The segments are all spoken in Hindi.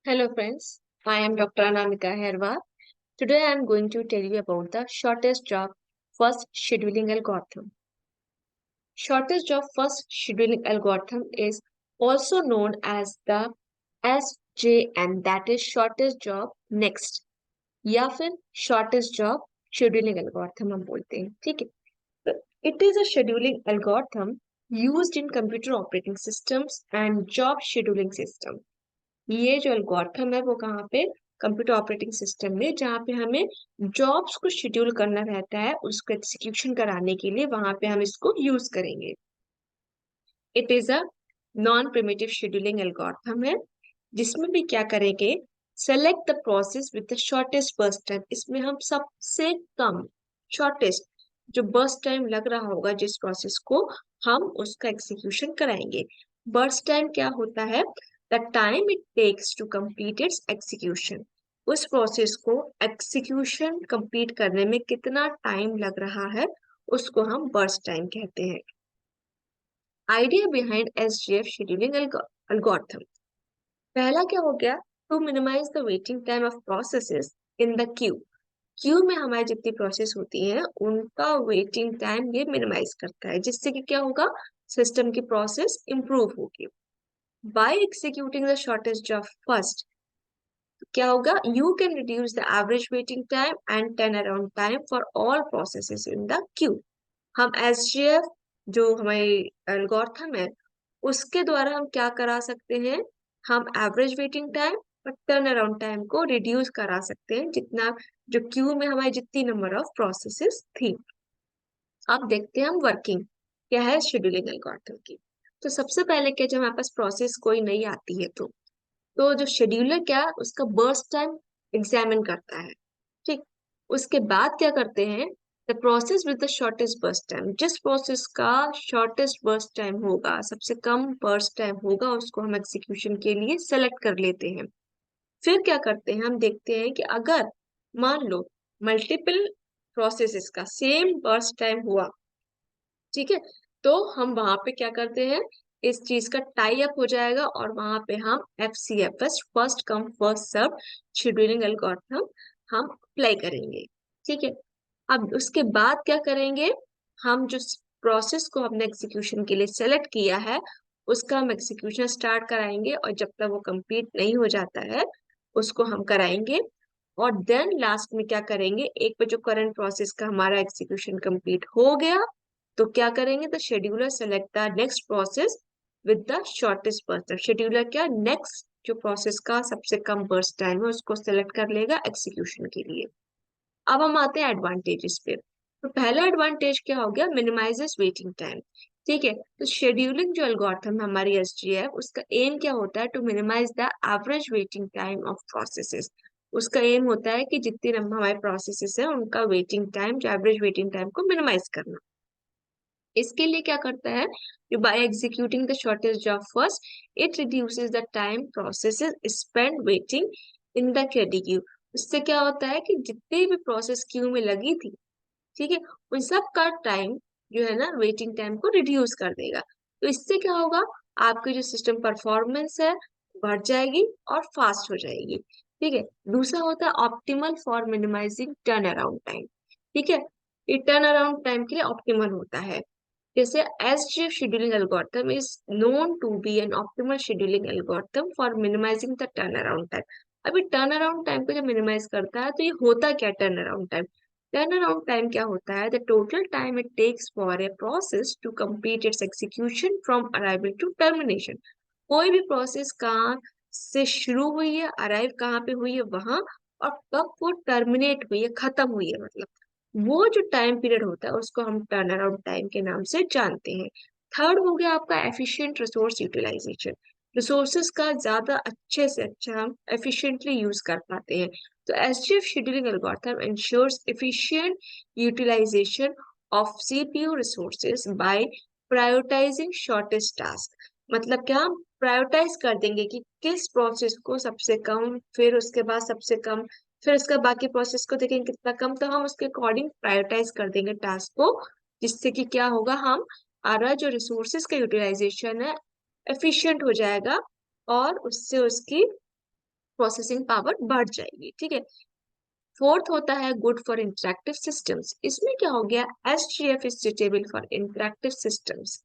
Hello friends, I am Dr. Anamika Herwa. Today I am going to tell you about the shortest job first scheduling algorithm. Shortest job first scheduling algorithm is also known as the SJN, that is shortest job next, या फिर shortest job scheduling algorithm हम बोलते हैं, ठीक है? So, it is a scheduling algorithm used in computer operating systems and job scheduling system. ये जो एल्गोरिथम है वो कहाँ पे, कंप्यूटर ऑपरेटिंग सिस्टम में, जहाँ पे हमें जॉब्स को शेड्यूल करना रहता है उसको एग्जीक्यूशन कराने के लिए, वहां पे हम इसको यूज करेंगे। It is a non primitive scheduling algorithm है, जिसमें भी क्या करेंगे, select the process with the shortest burst time. इसमें हम सबसे कम शॉर्टेस्ट जो बर्स्ट टाइम लग रहा होगा जिस प्रोसेस को, हम उसका एग्जीक्यूशन कराएंगे। बर्स्ट टाइम क्या होता है? The time it takes to complete its execution. उस प्रोसेस को एग्जीक्यूशन कंप्लीट करने में कितना टाइम लग रहा है उसको हम बर्स्ट टाइम कहते हैं। Idea behind SGF scheduling algorithm, पहला क्या हो गया, to minimise the waiting time of processes in the queue. Queue में हमारी जितनी प्रोसेस होती है उनका वेटिंग टाइम ये मिनिमाइज करता है, जिससे कि क्या होगा, सिस्टम की प्रोसेस इंप्रूव होगी। By executing the shortest job first, क्या होगा, you can reduce the average waiting time and turn around time for all processes in the queue. हम एसजीएफ जो हमारी एल्गोरिथम है उसके द्वारा हम क्या करा सकते हैं, हम एवरेज वेटिंग टाइम और टर्न अराउंड टाइम को रिड्यूस करा सकते हैं, जितना जो क्यू में हमारी जितनी नंबर ऑफ प्रोसेसेस थी। अब देखते हैं हम वर्किंग क्या है शेड्यूलिंग एल्गोरिथम की। तो सबसे पहले क्या, जब हमारे पास प्रोसेस कोई नहीं आती है तो जो शेड्यूलर क्या, उसका बर्स्ट टाइम एग्जामिन करता है, ठीक। उसके बाद क्या करते हैं, the process with the shortest burst time, जिस प्रोसेस का शॉर्टेस्ट बर्स्ट टाइम होगा, सबसे कम बर्स्ट टाइम होगा, उसको हम एग्जीक्यूशन के लिए सेलेक्ट कर लेते हैं। फिर क्या करते हैं, हम देखते हैं कि अगर मान लो मल्टीपल प्रोसेसेस का सेम बर्स्ट टाइम हुआ, ठीक है, तो हम वहां पे क्या करते हैं, इस चीज का टाई अप हो जाएगा और वहां पे हम FCFS, first come first serve scheduling algorithm हम अप्लाई करेंगे, ठीक है। अब उसके बाद क्या करेंगे, हम जो प्रोसेस को हमने एग्जीक्यूशन के लिए सेलेक्ट किया है उसका हम एग्जीक्यूशन स्टार्ट कराएंगे, और जब तक वो कंप्लीट नहीं हो जाता है उसको हम कराएंगे। और देन लास्ट में क्या करेंगे, एक पे जो करंट प्रोसेस का हमारा एग्जीक्यूशन कंप्लीट हो गया तो क्या करेंगे, the scheduler select the next process with the shortest burst. Scheduler क्या, नेक्स्ट जो प्रोसेस का सबसे कम बर्स्ट टाइम है उसको सेलेक्ट कर लेगा एग्जीक्यूशन के लिए। अब हम आते हैं एडवांटेजेस पे। तो पहला एडवांटेज क्या हो गया, मिनिमाइजेस वेटिंग टाइम, ठीक है। तो शेड्यूलिंग जो एल्गोरिथम है हमारी एसजीएफ, उसका एम क्या होता है, to minimise the average waiting time of processes. उसका एम होता है कि जितनी हमारे प्रोसेसेस है उनका वेटिंग टाइम, जो एवरेज वेटिंग टाइम को मिनिमाइज करना। इसके लिए क्या करता है, by executing the shortest job first, it reduces the time processes spend waiting in the queue. उससे क्या होता है कि जितनी भी प्रोसेस क्यू में लगी थी, ठीक है, उन सब का टाइम जो है ना, वेटिंग टाइम को रिड्यूस कर देगा। तो इससे क्या होगा, आपकी जो सिस्टम परफॉर्मेंस है बढ़ जाएगी और फास्ट हो जाएगी, ठीक है। दूसरा होता है optimal for minimising turn around time, ठीक है। ये टर्न अराउंड टाइम के लिए ऑप्टिमल होता है। जैसे SGF scheduling algorithm is known to be an optimal scheduling algorithm for minimizing the turnaround time। अभी टर्न अराउंड टाइम को जब मिनिमाइज करता है तो ये होता क्या, turn around time, turn around time क्या होता है, the total time it takes for a process to complete its execution from arrival to termination. कोई भी प्रोसेस कहाँ से शुरू हुई है, अराइव कहाँ पे हुई है वहां, और कब वो टर्मिनेट हुई है, खत्म हुई है, मतलब वो जो टाइम पीरियड होता है उसको हम टर्न अराउंड टाइम के नाम से जानते हैं। थर्ड हो गया आपका एफिशिएंट रिसोर्स यूटिलाइजेशन, रिसोर्सेज का ज्यादा अच्छे से अच्छा हम एफिशिएंटली यूज कर पाते हैं। तो SJF scheduling algorithm ensures efficient utilization of CPU resources by prioritizing shortest task. मतलब क्या, हम प्रायोरिटाइज कर देंगे कि किस प्रोसेस को सबसे कम, फिर उसके बाद सबसे कम, फिर उसका बाकी प्रोसेस को देखेंगे कितना कम, तो हम उसके अकॉर्डिंग प्रायोरिटाइज कर देंगे टास्क को, जिससे कि क्या होगा, हम हमारा जो रिसोर्सेज का यूटिलाइजेशन है एफिशिएंट हो जाएगा और उससे उसकी प्रोसेसिंग पावर बढ़ जाएगी। ठीक है। फोर्थ होता है गुड फॉर इंटरेक्टिव सिस्टम्स। इसमें क्या हो गया, SJF is suitable for interactive systems,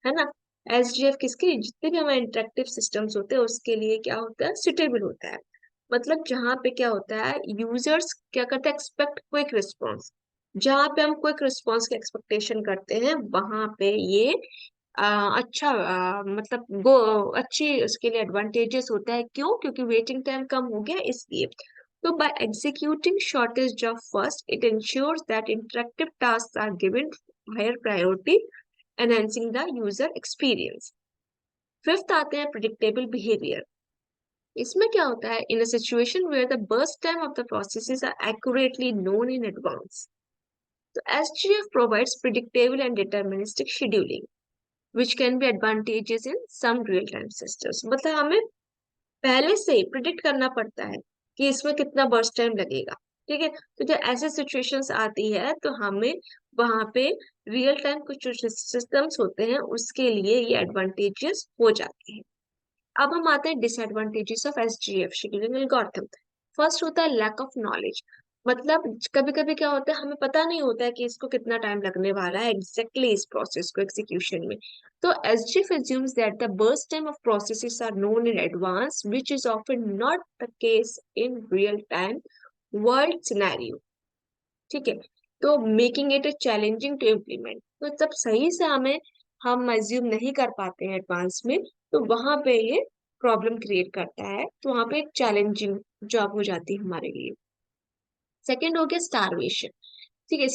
है ना। एसजीएफ किसके लिए, जितने भी हमारे इंटरेक्टिव सिस्टम्स होते हैं उसके लिए क्या होता है, सुटेबल होता है। मतलब जहाँ पे क्या होता है, यूजर्स क्या करते हैं, एक्सपेक्ट क्विक रिस्पॉन्स। जहाँ पे हम क्विक रिस्पॉन्स की एक्सपेक्टेशन करते हैं वहां पे ये अच्छा मतलब वो अच्छी उसके लिए एडवांटेजेस होता है। क्यों, क्योंकि वेटिंग टाइम कम हो गया इसलिए। तो by executing shortest job first, it ensures that interactive tasks are given higher priority, enhancing the user experience. Fifth आते हैं predictable behavior। इसमें क्या होता है, in a situation where the burst time of the processes are accurately known in advance, तो SGF provides predictable and deterministic scheduling, which can be advantageous in some real-time systems। मतलब हमें पहले से ही प्रिडिक्ट करना पड़ता है कि इसमें कितना बर्स्ट टाइम लगेगा। ठीक है। तो जब ऐसे सिचुएशंस आती है तो हमें वहां पे रियल टाइम कुछ जो सिस्टम्स होते हैं उसके लिए ये एडवांटेजेस हो जाते हैं। अब हम आते हैं disadvantages of SJF scheduling algorithm. First होता है लैक ऑफ नॉलेज। मतलब कभी कभी क्या होता है, हमें पता नहीं होता है कि इसको कितना टाइम लगने वाला है एग्जैक्टली इस प्रोसेस को एग्जीक्यूशन में। तो एसजीएफ assumes that the burst time of processes are known in advance, which is often not the case in real time world scenario। ठीक है। तो making it challenging to implement, तो जब सही से हम एज्यूम नहीं कर पाते हैं एडवांस में, तो वहां पे ये प्रॉब्लम क्रिएट करता है। तो वहां पे एक चैलेंजिंग जॉब हो जाती है हमारे लिए। सेकेंड हो गया स्टारवेशन। ठीक है।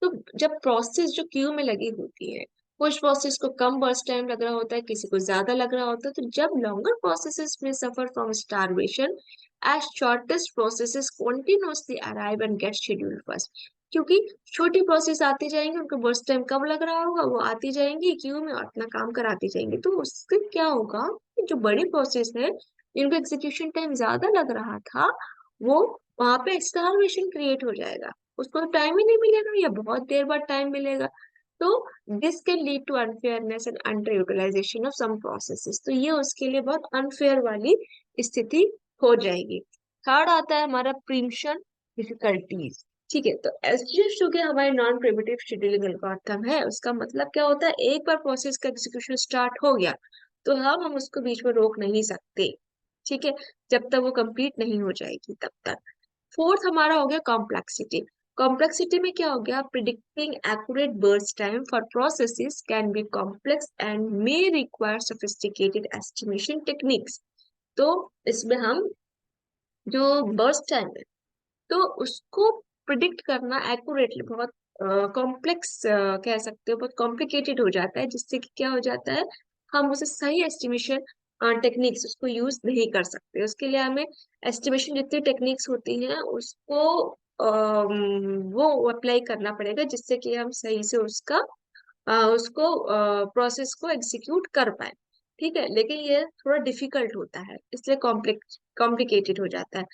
तो जब प्रोसेस जो क्यू में लगी होती है, कुछ प्रोसेस को कम बर्स्ट टाइम लग रहा होता है, किसी को ज्यादा लग रहा होता है, तो जब longer processes may suffer from starvation as shortest processes continuously arrive and get scheduled first. क्योंकि छोटी प्रोसेस आती जाएंगी, उनको बर्स्ट टाइम कम लग रहा होगा, वो आती जाएंगी क्यू में और अपना काम कराती जाएंगी। तो उससे क्या होगा कि जो बड़ी प्रोसेस है जिनको एग्जीक्यूशन टाइम ज्यादा लग रहा था, वो वहां पे स्टारवेशन क्रिएट हो जाएगा, उसको टाइम ही नहीं मिलेगा या बहुत देर बाद टाइम मिलेगा। तो this can lead to unfairness and under utilisation of some processes. तो ये उसके लिए बहुत अनफेयर वाली स्थिति हो जाएगी। थर्ड आता है हमारा प्रीम्पशन डिफिकल्टीज। ठीक है। तो एसजीएफ जो कि हमारे नॉन प्रिमिटिव शेड्यूलिंग एल्गोरिथम है, उसका मतलब क्या होता है, एक बार प्रोसेस का एग्जीक्यूशन स्टार्ट हो गया तो हम उसको बीच में रोक नहीं सकते। ठीक है। जब तक वो कंप्लीट नहीं हो जाएगी तब तक। फोर्थ हमारा हो गया कॉम्प्लेक्सिटी। कॉम्प्लेक्सिटी में क्या हो गया, predicting accurate burst time for processes can be complex and may require sophisticated estimation techniques. तो इसमें हम जो बर्स्ट टाइम है तो उसको प्रिडिक्ट करना एक्यूरेटली बहुत कॉम्प्लेक्स कह सकते हो, बहुत कॉम्प्लिकेटेड हो जाता है, जिससे कि क्या हो जाता है, हम उसे सही एस्टिमेशन टेक्निक्स उसको यूज नहीं कर सकते। उसके लिए हमें एस्टिमेशन जितनी टेक्निक्स होती हैं उसको वो अप्लाई करना पड़ेगा, जिससे कि हम सही से उसको प्रोसेस को एग्जीक्यूट कर पाए। ठीक है। लेकिन ये थोड़ा डिफिकल्ट होता है, इसलिए कॉम्प्लिकेटेड हो जाता है।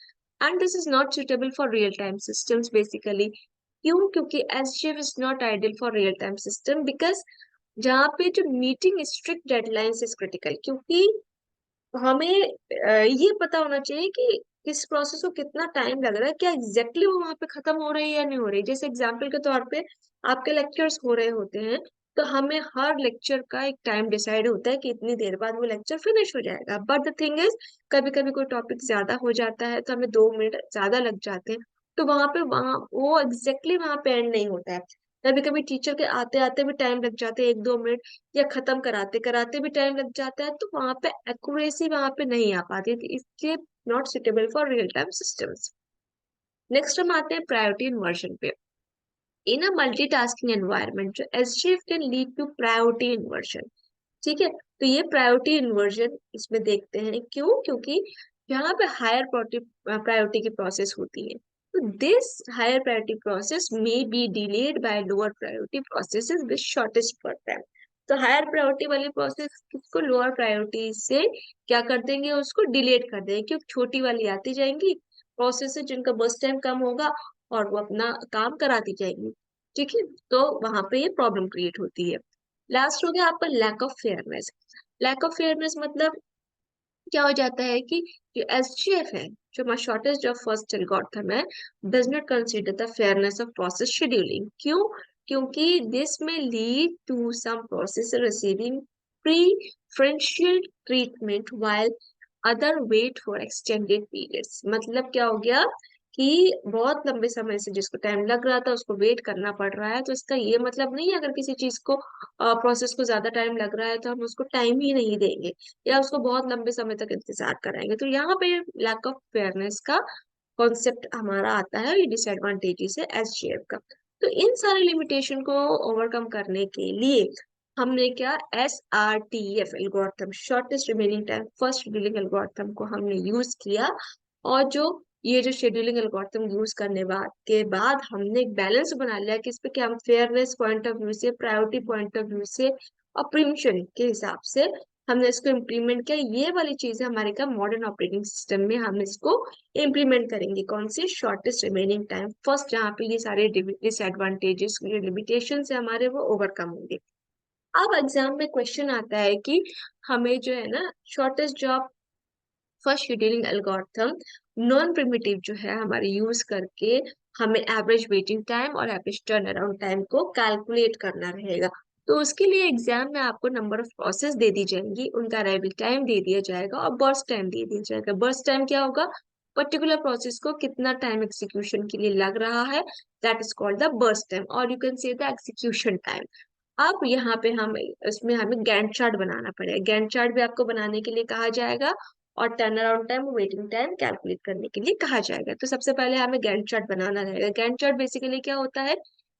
And this is not suitable for real time systems basically. क्यों, क्योंकि SJF is not ideal for real time system because जहाँ पे जो meeting strict deadlines is critical. क्योंकि हमें ये पता होना चाहिए कि किस प्रोसेस को कितना टाइम लग रहा है, क्या एग्जैक्टली वो वहां पे खत्म हो रही है या नहीं हो रही। जैसे एग्जांपल के तौर पे आपके लेक्चर्स हो रहे होते हैं, तो हमें हर लेक्चर का एक टाइम डिसाइड होता है कि इतनी देर बाद वो लेक्चर फिनिश हो जाएगा। बट द थिंग इज, कभी कभी कोई टॉपिक ज्यादा हो जाता है तो हमें 2 मिनट ज्यादा लग जाते हैं, तो वहां वो एग्जैक्टली वहां पे एंड नहीं होता है। कभी कभी टीचर के आते आते भी टाइम लग जाते हैं 1-2 मिनट, या खत्म कराते कराते भी टाइम लग जाता है, तो वहां पे एक्यूरेसी वहां पे नहीं आ पाती है, तो इसलिए not suitable for real time systems. Next हम आते हैं प्रायोरिटी इन्वर्जन पे। इन अ मल्टीटास्किंग एनवायरनमेंट जो SJF can lead to priority inversion. ठीक है। तो ये प्रायोरिटी इन्वर्जन इसमें देखते हैं, क्यों, क्योंकि यहाँ पे हायर प्रायोरिटी की प्रोसेस होती है, तो this higher priority process may be delayed by lower priority processes with shortest time. तो हायर प्रायोरिटी वाली प्रोसेस को लोअर प्रायोरिटी से क्या कर देंगे, उसको डिलेट कर देंगे, क्योंकि छोटी वाली आती जाएंगी प्रोसेस जिनका बर्स्ट टाइम कम होगा और वो अपना काम कराती जाएंगी। ठीक है। तो वहां पे ये प्रॉब्लम क्रिएट होती है। लास्ट हो गया आपका lack of fairness. Lack of fairness मतलब क्या हो जाता है कि जो एसजीएफ है, जो हमारा शॉर्टेस्ट जॉब फर्स्ट एल्गोरिथम है, does not consider the fairness of process scheduling. क्यों? क्योंकि this may lead to some process receiving preferential treatment while other wait for extended periods. मतलब क्या हो गया कि बहुत लंबे समय से जिसको टाइम लग रहा था उसको वेट करना पड़ रहा है। तो इसका ये मतलब नहीं है अगर किसी चीज को प्रोसेस को ज्यादा टाइम लग रहा है तो हम उसको टाइम ही नहीं देंगे या उसको बहुत लंबे समय तक इंतजार कराएंगे। तो यहाँ पे लैक ऑफ फेयरनेस का कॉन्सेप्ट हमारा आता है, ये डिसएडवांटेजेस है एसजीएफ का। तो इन सारे लिमिटेशन को ओवरकम करने के लिए हमने क्या SRTF algorithm, shortest remaining time first scheduling algorithm को हमने यूज किया। और जो ये जो शेड्यूलिंग एल्गोरिथम यूज करने के बाद हमने एक बैलेंस बना लिया कि इस पे क्या हम फेयरनेस पॉइंट ऑफ व्यू से, प्रायोरिटी पॉइंट ऑफ व्यू से और प्रीमिशन के हिसाब से हमने इसको इम्प्लीमेंट किया। ये वाली चीजें हमारे का मॉडर्न ऑपरेटिंग सिस्टम में हम इसको इम्प्लीमेंट करेंगे। कौन सी? शॉर्टेस्ट रिमेनिंग टाइम फर्स्ट, जहाँ पे ये सारे डिसएडवांटेजेस, लिमिटेशन है हमारे, वो ओवरकम होंगे। अब एग्जाम में क्वेश्चन आता है कि हमें जो है ना shortest job first scheduling algorithm non primitive जो है हमारे यूज करके हमें एवरेज वेटिंग टाइम और एवरेज टर्न अराउंड टाइम को कैलकुलेट करना रहेगा। तो उसके लिए एग्जाम में आपको नंबर ऑफ प्रोसेस दे दी जाएंगी, उनका अराइवल टाइम दे दिया जाएगा और बर्स्ट टाइम दे दिया जाएगा। बर्स्ट टाइम क्या होगा? पर्टिकुलर प्रोसेस को कितना टाइम एग्जीक्यूशन के लिए लग रहा है, that is called the burst time, और you can say the execution time. अब यहाँ पे हम इसमें हमें गैंट चार्ट बनाना पड़ेगा। गैंट चार्ट भी आपको बनाने के लिए कहा जाएगा और टर्न अराउंड टाइम और वेटिंग टाइम कैलकुलेट करने के लिए कहा जाएगा। तो सबसे पहले हमें गैंट चार्ट बनाना रहेगा। गैंट चार्ट बेसिकली क्या होता है?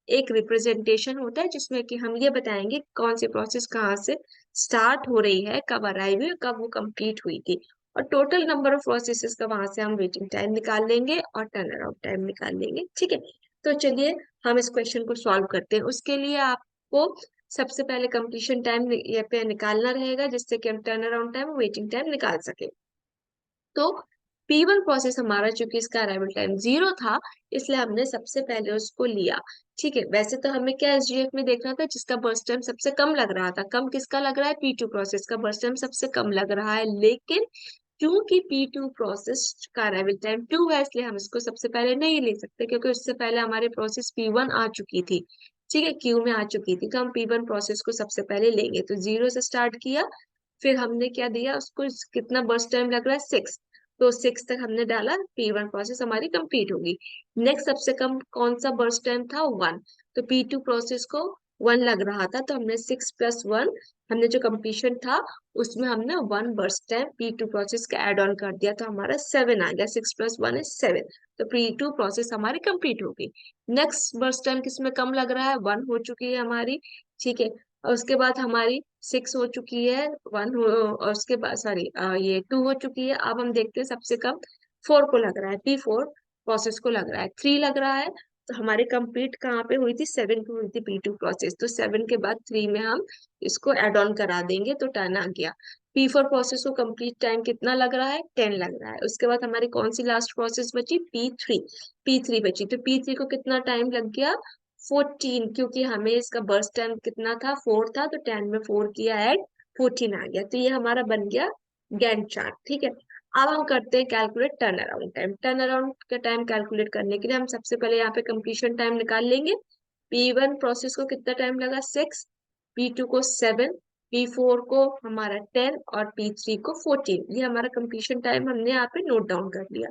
एक रिप्रेजेंटेशन होता है जिसमें कि हम ये बताएंगे कौन सी प्रोसेस कहाँ से स्टार्ट हो रही है, कब अराइव हुई, कब वो कंप्लीट हुई थी, और टोटल नंबर ऑफ प्रोसेसेस का वहां से हम वेटिंग टाइम निकाल लेंगे और टर्न अराउंड टाइम निकाल लेंगे। ठीक है, तो चलिए हम इस क्वेश्चन को सॉल्व करते हैं। उसके लिए आपको सबसे पहले कंप्लीशन टाइम ये पे निकालना रहेगा जिससे कि हम turn around time waiting time निकाल सके। तो P1 प्रोसेस हमारा, चूंकि इसका अराइवल टाइम 0 था, इसलिए हमने सबसे पहले उसको लिया। ठीक है, वैसे तो हमें क्या एसजीएफ में देखना था जिसका बर्स्ट टाइम सबसे कम लग रहा था। कम किसका लग रहा है? P2 प्रोसेस का बर्स्ट टाइम सबसे कम लग रहा है, लेकिन क्योंकि P2 प्रोसेस का अराइवल टाइम 2 है इसलिए हम इसको सबसे पहले नहीं ले सकते, क्योंकि उससे पहले हमारे प्रोसेस P1 आ चुकी थी। ठीक है, क्यू में आ चुकी थी, तो हम P1 प्रोसेस को सबसे पहले लेंगे। तो 0 से स्टार्ट किया, फिर हमने क्या दिया उसको, कितना बर्स्ट टाइम लग रहा है? 6। तो 6 तक हमने डाला, P1 प्रोसेस हमारी कंप्लीट होगी। नेक्स्ट सबसे कम कौन सा बर्स्ट टाइम था? 1। तो P2 प्रोसेस को 1 लग रहा था, तो हमने 6+1, हमने जो कंप्लीशन था उसमें हमने 1 बर्स्ट टाइम P2 प्रोसेस का एड ऑन कर दिया, तो हमारा 7 आ गया। 6+1 is 7, तो P2 प्रोसेस हमारी कंप्लीट हो गई। नेक्स्ट बर्स्ट टाइम किसमें कम लग रहा है? 1 हो चुकी है हमारी। ठीक है, और उसके बाद हमारी 6 हो चुकी है, 1 हो, और उसके बाद सॉरी ये 2 हो चुकी है। अब हम देखते हैं सबसे कम 4 को लग रहा है, P4 प्रोसेस को लग रहा है। 3 लग रहा है, तो हमारी कंप्लीट कहाँ पे हुई थी? 7 पे हुई थी P2 प्रोसेस, तो 7 के बाद 3 में हम इसको एड ऑन करा देंगे तो 10 आ गया। P4 प्रोसेस को कंप्लीट टाइम कितना लग रहा है? 10 लग रहा है। उसके बाद हमारी कौन सी लास्ट प्रोसेस बची? P3 बची, तो P3 को कितना टाइम लग गया? 14, क्योंकि हमें इसका बर्स्ट टाइम कितना था? 4 था, तो 10 में 4 किया ऐड, 14 आ गया। तो ये हमारा बन गया गैंट चार्ट। ठीक है, अब हम करते हैं calculate turn around time. Turn around का टाइम कैलकुलेट करने के लिए हम सबसे पहले यहाँ पे कंप्लीशन टाइम निकाल लेंगे। P1 प्रोसेस को कितना टाइम लगा? 6, P2 को 7, P4 को हमारा 10 और P3 को 14। ये हमारा कंप्लीशन टाइम हमने यहाँ पे नोट डाउन कर लिया।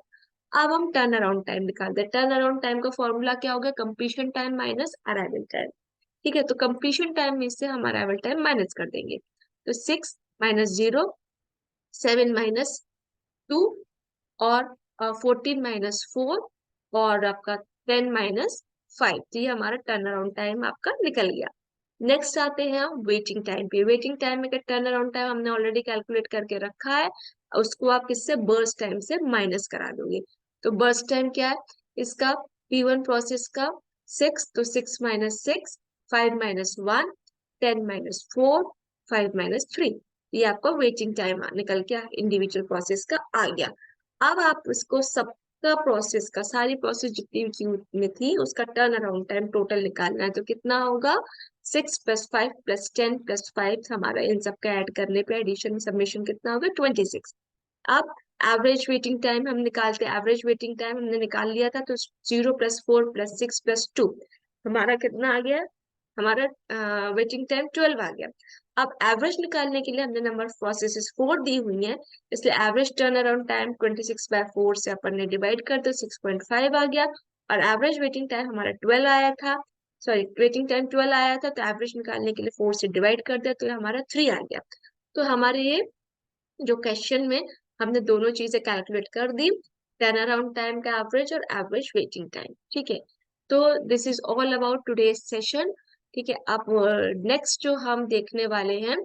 अब हम टर्न अराउंड टाइम निकालते हैं। टर्न अराउंड टाइम का फॉर्मूला क्या होगा? Completion time minus arrival time. ठीक है, तो कंप्लीशन टाइम में से हम अराइवल टाइम माइनस कर देंगे। तो 6-0, 7-2, और 14-4, और आपका 10-5। तो ये हमारा टर्न अराउंड टाइम आपका निकल गया। नेक्स्ट आते हैं हम वेटिंग टाइम पे। वेटिंग टाइम में टर्न अराउंड टाइम हमने ऑलरेडी कैलकुलेट करके रखा है, उसको आप किससे? बर्स्ट टाइम से माइनस करा दोगे। तो बर्स्ट टाइम क्या है इसका? P1 प्रोसेस का 6, तो 6-6, 5-1, 10-4, 5-3। ये आपका वेटिंग टाइम निकल के इंडिविजुअल प्रोसेस का आ गया। अब आप इसको सबका प्रोसेस का, सारी प्रोसेस जितनी भी queue में थी उसका टर्न अराउंड टाइम टोटल निकालना है। तो कितना होगा? 6+5+10+5, हमारा इन सब का ऐड करने पे एडिशन समेशन कितना होगा? 26। अब एवरेज वेटिंग टाइम हम निकालते हैं, एवरेज वेटिंग टाइम हमने निकाल लिया था, तो 0 + 4 + 6 + 2 हमारा कितना आ गया, हमारा वेटिंग टाइम 12 आ गया। अब एवरेज निकालने के लिए हमने नंबर ऑफ प्रोसेसेस 4 दी हुई है, इसलिए एवरेज टर्न अराउंड टाइम 26/4 से अपन ने डिवाइड कर दो, 6.5 आ गया। और एवरेज वेटिंग टाइम हमारा 12 आया था, सॉरी वेटिंग टाइम 12 आया था, तो एवरेज निकालने के लिए 4 से डिवाइड कर दिया, तो ये हमारा 3 आ गया। तो हमारे ये जो क्वेश्चन में हमने दोनों चीजें कैलकुलेट कर दी, टर्न अराउंड टाइम का एवरेज और एवरेज वेटिंग टाइम। ठीक है, तो this is all about today's session. ठीक है, अब नेक्स्ट जो हम देखने वाले हैं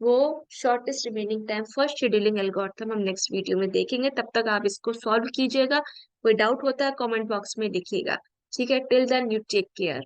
वो shortest remaining time first scheduling algorithm हम नेक्स्ट वीडियो में देखेंगे। तब तक आप इसको सॉल्व कीजिएगा, कोई डाउट होता है कमेंट बॉक्स में लिखिएगा। ठीक है, till then you take care.